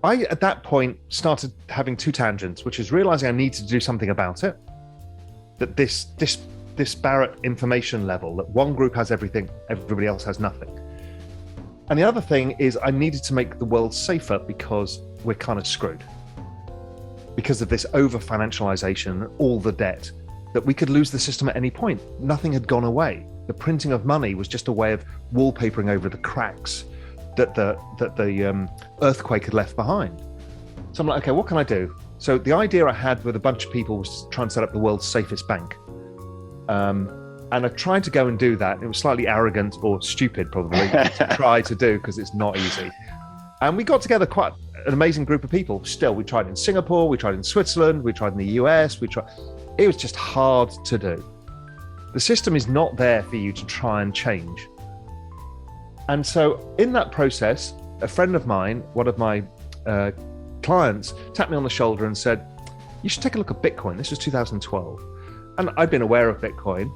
I, at that point, started having two tangents, which is realizing I need to do something about it. That this disparate information level, that one group has everything, everybody else has nothing. And the other thing is I needed to make the world safer because we're kind of screwed. Because of this over-financialization, all the debt, that we could lose the system at any point. Nothing had gone away. The printing of money was just a way of wallpapering over the cracks that the earthquake had left behind. So I'm like, okay, what can I do? So the idea I had with a bunch of people was to try and set up the world's safest bank. And I tried to go and do that. It was slightly arrogant or stupid, probably, to try to do because it's not easy. And we got together quite an amazing group of people. Still, we tried in Singapore, we tried in Switzerland, we tried in the US, it was just hard to do. The system is not there for you to try and change. And so in that process, a friend of mine, one of my clients, tapped me on the shoulder and said, you should take a look at Bitcoin. This was 2012. And I'd been aware of Bitcoin,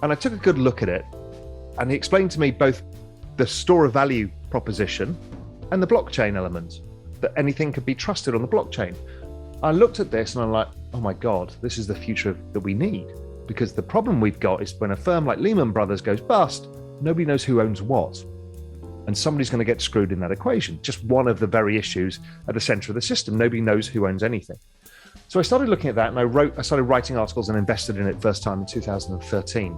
and I took a good look at it. And he explained to me both the store of value proposition and the blockchain element, that anything could be trusted on the blockchain. I looked at this and I'm like, oh my God, this is the future that we need. Because the problem we've got is when a firm like Lehman Brothers goes bust, nobody knows who owns what. And somebody's going to get screwed in that equation. Just one of the very issues at the center of the system. Nobody knows who owns anything. So I started looking at that and I started writing articles and invested in it first time in 2013.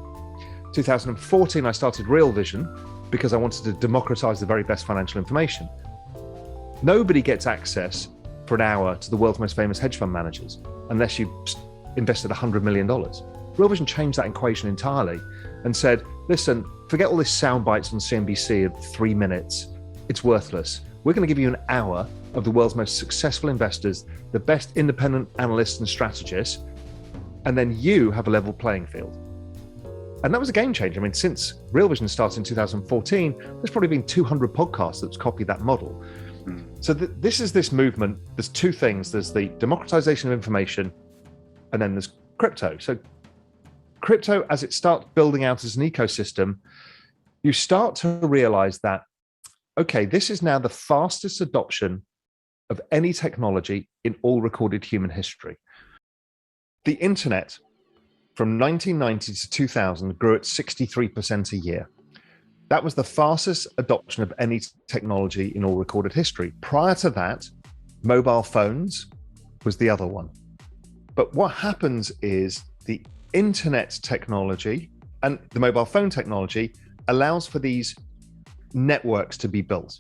2014, I started Real Vision because I wanted to democratize the very best financial information. Nobody gets access for an hour to the world's most famous hedge fund managers unless you invested $100 million. Real Vision changed that equation entirely and said, listen, forget all this sound bites on CNBC of 3 minutes. It's worthless. We're going to give you an hour of the world's most successful investors, the best independent analysts and strategists, and then you have a level playing field. And that was a game changer. I mean, since Real Vision started in 2014, there's probably been 200 podcasts that's copied that model. So this is this movement. There's two things. There's the democratization of information, and then there's crypto. So crypto, as it starts building out as an ecosystem, you start to realize that, okay, this is now the fastest adoption of any technology in all recorded human history. The internet from 1990 to 2000 grew at 63% a year. That was the fastest adoption of any technology in all recorded history. Prior to that, mobile phones was the other one. But what happens is the internet technology and the mobile phone technology allows for these networks to be built.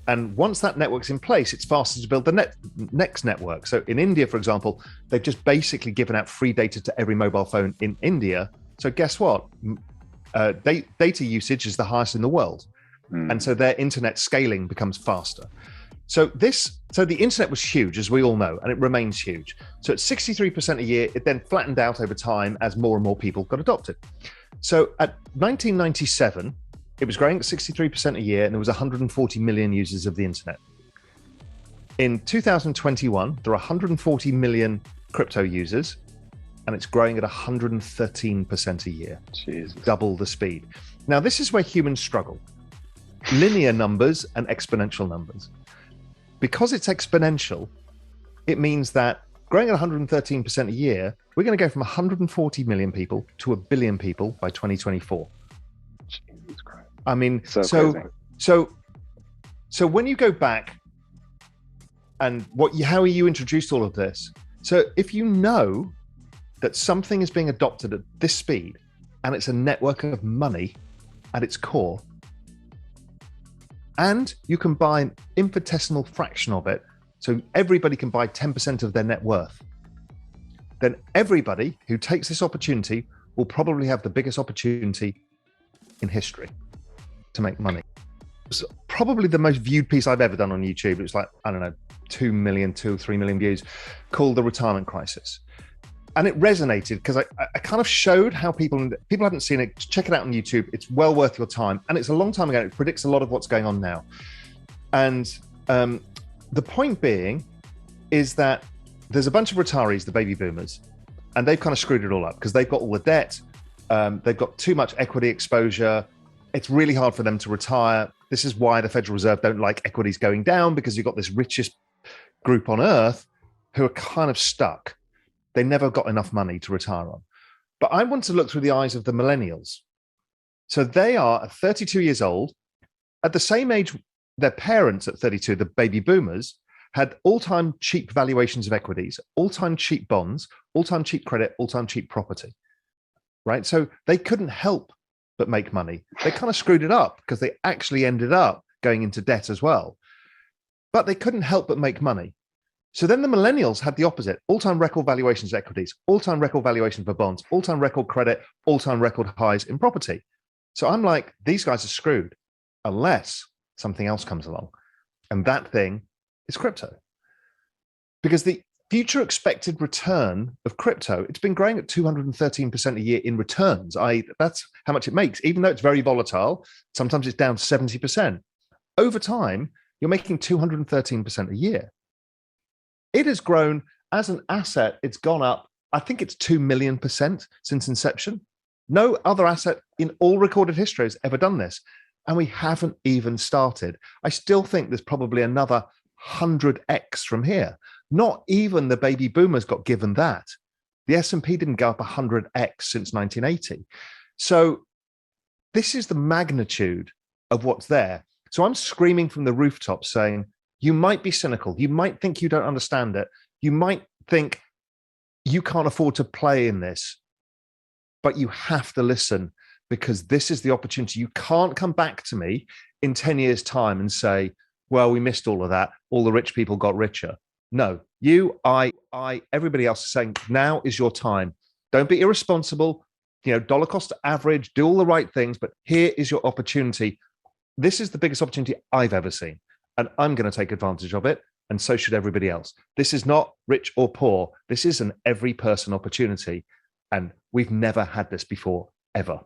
And once that network's in place, it's faster to build the next network. So in India, for example, they've just basically given out free data to every mobile phone in India. So guess what? Data usage is the highest in the world. And so their internet scaling becomes faster. So the internet was huge, as we all know, and it remains huge. So at 63% a year, it then flattened out over time as more and more people got adopted. So at 1997, it was growing at 63% a year, and there was 140 million users of the internet. In 2021, there are 140 million crypto users, and it's growing at 113% a year. Jesus. Double the speed. Now, this is where humans struggle. Linear numbers and exponential numbers. Because it's exponential, it means that growing at 113% a year, we're going to go from 140 million people to 1 billion people by 2024. Jesus Christ. I mean, so when you go back and how you introduced all of this. So if you know that something is being adopted at this speed and it's a network of money at its core, and you can buy an infinitesimal fraction of it, so everybody can buy 10% of their net worth, then everybody who takes this opportunity will probably have the biggest opportunity in history to make money. It's probably the most viewed piece I've ever done on YouTube. It was like, I don't know, 2 or 3 million views, called The Retirement Crisis. And it resonated because I kind of showed how people haven't seen it. Check it out on YouTube. It's well worth your time. And it's a long time ago. It predicts a lot of what's going on now. And the point being is that there's a bunch of retirees, the baby boomers, and they've kind of screwed it all up because they've got all the debt. They've got too much equity exposure. it's really hard for them to retire. This is why the Federal Reserve don't like equities going down, because you've got this richest group on earth who are kind of stuck. They never got enough money to retire on. But I want to look through the eyes of the millennials. So they are 32 years old. At the same age, their parents at 32, the baby boomers, had all-time cheap valuations of equities, all-time cheap bonds, all-time cheap credit, all-time cheap property, right? So they couldn't help but make money. They kind of screwed it up because they actually ended up going into debt as well. But they couldn't help but make money. So then the millennials had the opposite: all-time record valuations of equities, all-time record valuation for bonds, all-time record credit, all-time record highs in property. So I'm like, these guys are screwed unless something else comes along. And that thing is crypto. Because the future expected return of crypto, it's been growing at 213% a year in returns. That's how much it makes, even though it's very volatile. Sometimes it's down 70%. Over time, you're making 213% a year. It has grown as an asset. It's gone up. I think it's 2 million% since inception. No other asset in all recorded history has ever done this. And we haven't even started. I still think there's probably another 100x from here. Not even the baby boomers got given that. The S&P didn't go up 100x since 1980. So this is the magnitude of what's there. So I'm screaming from the rooftops saying, you might be cynical. You might think you don't understand it. You might think you can't afford to play in this, but you have to listen, because this is the opportunity. You can't come back to me in 10 years' time and say, well, we missed all of that. All the rich people got richer. No, you, I, everybody else is saying, now is your time. Don't be irresponsible. Dollar cost average, do all the right things, but here is your opportunity. This is the biggest opportunity I've ever seen, and I'm going to take advantage of it, and so should everybody else. This is not rich or poor. This is an every person opportunity, and we've never had this before, ever.